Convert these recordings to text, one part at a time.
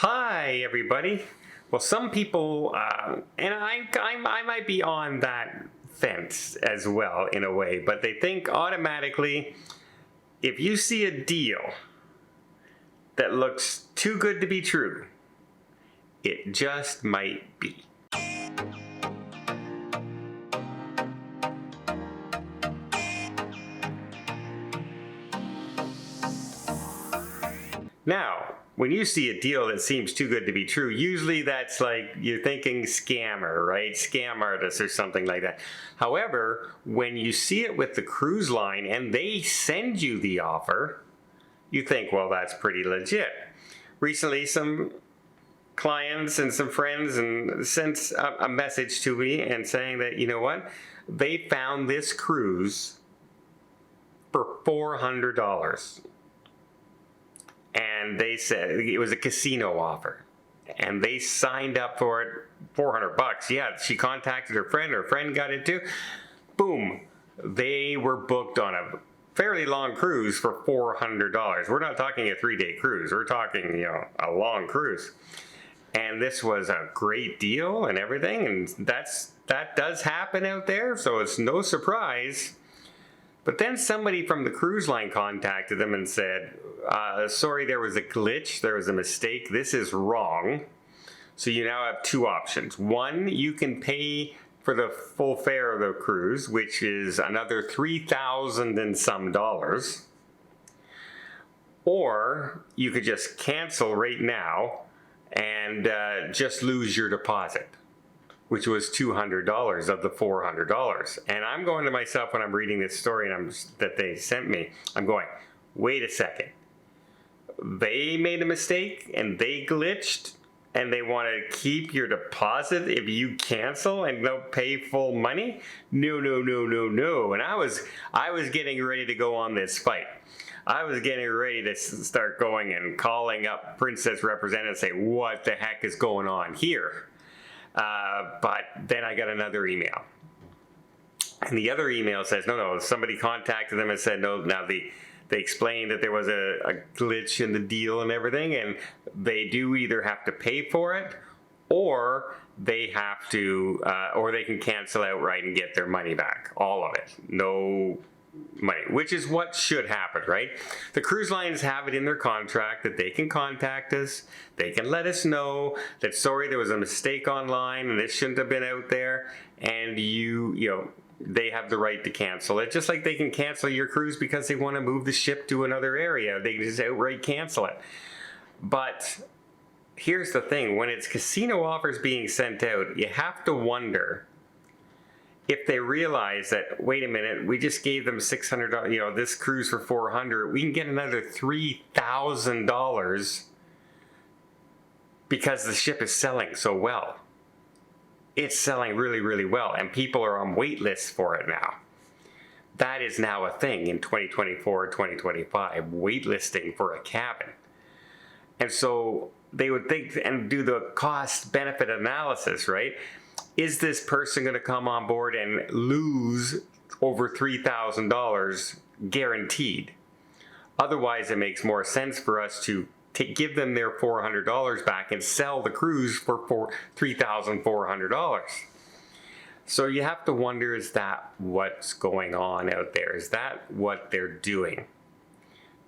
Hi, everybody. Well, some people, and I might be on that fence as well in a way, but they think automatically if you see a deal that looks too good to be true, it just might be. Now, when you see a deal that seems too good to be true, usually that's like you're thinking scammer, right? Scam artist or something like that. However, when you see it with the cruise line and they send you the offer, you think, well, that's pretty legit. Recently, some clients and some friends and sent a message to me and saying that, you know what, they found this cruise for $400. And they said it was a casino offer, and they signed up for it. $400. Yeah, she contacted her friend got it too. Boom, they were booked on a fairly long cruise for $400. We're not talking a 3-day cruise. We're talking, a long cruise. And this was a great deal and everything, and that does happen out there, so it's no surprise. But then somebody from the cruise line contacted them and said, sorry, there was a glitch, there was a mistake, this is wrong. So you now have two options. One, you can pay for the full fare of the cruise, which is another $3,000 and some dollars. Or you could just cancel right now and just lose your deposit, which was $200 of the $400. And I'm going to myself when I'm reading this story that they sent me, I'm going, wait a second. They made a mistake and they glitched and they want to keep your deposit if you cancel and don't pay full money? No. And I was getting ready to go on this fight. I was getting ready to start going and calling up Princess Representative and say, what the heck is going on here? But then I got another email. And the other email says, no, somebody contacted them and said, no, now they explained that there was a glitch in the deal and everything, and they do either have to pay for it, or they have to, or they can cancel outright and get their money back. All of it. No money, which is what should happen, right? The cruise lines have it in their contract that they can contact us, they can let us know that, sorry, there was a mistake online and this shouldn't have been out there, and they have the right to cancel it, just like they can cancel your cruise because they want to move the ship to another area. They can just outright cancel it. But here's the thing, when it's casino offers being sent out, you have to wonder if they realize that, wait a minute, we just gave them $600, this cruise for $400, we can get another $3,000 because the ship is selling so well. It's selling really, really well, and people are on wait lists for it now. That is now a thing in 2024, 2025, waitlisting for a cabin. And so they would think and do the cost-benefit analysis, right? Is this person going to come on board and lose over $3,000 guaranteed? Otherwise, it makes more sense for us to give them their $400 back and sell the cruise for $3,400. So you have to wonder, is that what's going on out there? Is that what they're doing?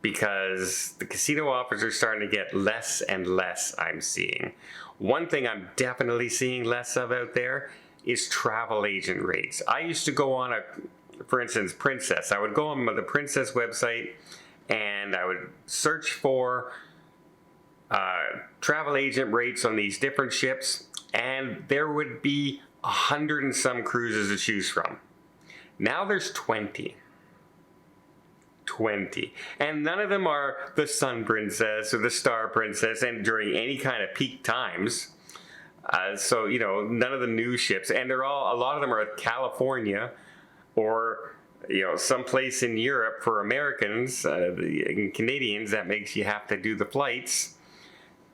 Because the casino offers are starting to get less and less, I'm seeing. One thing I'm definitely seeing less of out there is travel agent rates. I used to go on for instance, Princess. I would go on the Princess website and I would search for travel agent rates on these different ships, and there would be 100 and some cruises to choose from. Now there's 20. And none of them are the Sun Princess or the Star Princess, and during any kind of peak times. So, none of the new ships, and a lot of them are California or, someplace in Europe for Americans and Canadians. That makes you have to do the flights,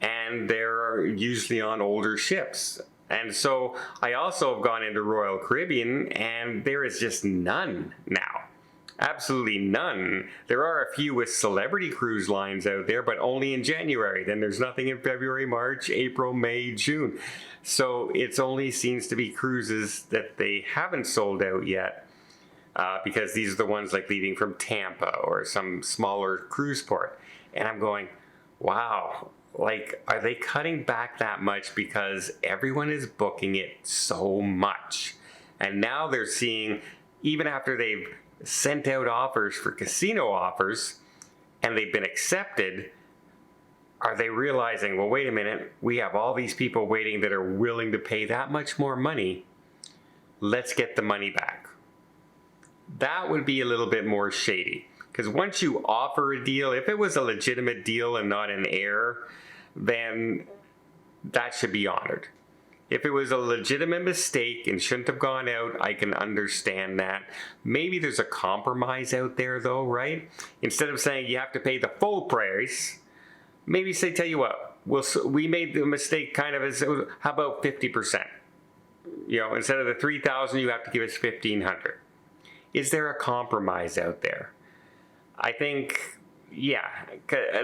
and they're usually on older ships. And so I also have gone into Royal Caribbean, and there is just none now. Absolutely none. There are a few with celebrity cruise lines out there, but only in January. Then there's nothing in February, March, April, May, June. So it's only seems to be cruises that they haven't sold out yet. Because these are the ones like leaving from Tampa or some smaller cruise port. And I'm going, wow, like, are they cutting back that much because everyone is booking it so much? And now they're seeing, even after they've sent out offers for casino offers and they've been accepted, are they realizing, well, wait a minute, we have all these people waiting that are willing to pay that much more money. Let's get the money back. That would be a little bit more shady. Because once you offer a deal, if it was a legitimate deal and not an error, then that should be honored. If it was a legitimate mistake and shouldn't have gone out, I can understand that. Maybe there's a compromise out there though, right? Instead of saying you have to pay the full price, maybe say, tell you what, we made the mistake kind of as, how about 50%? You know, instead of the $3,000, you have to give us $1,500. Is there a compromise out there? I think, yeah,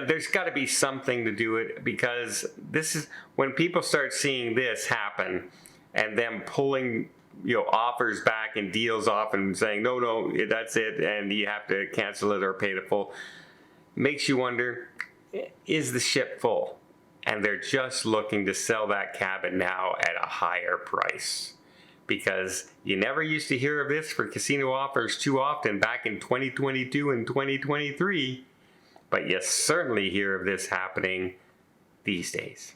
there's got to be something to do it, because this is when people start seeing this happen and them pulling, you know, offers back and deals off and saying, no, that's it, and you have to cancel it or pay the full, makes you wonder, is the ship full? And they're just looking to sell that cabin now at a higher price. Because you never used to hear of this for casino offers too often back in 2022 and 2023, but you certainly hear of this happening these days.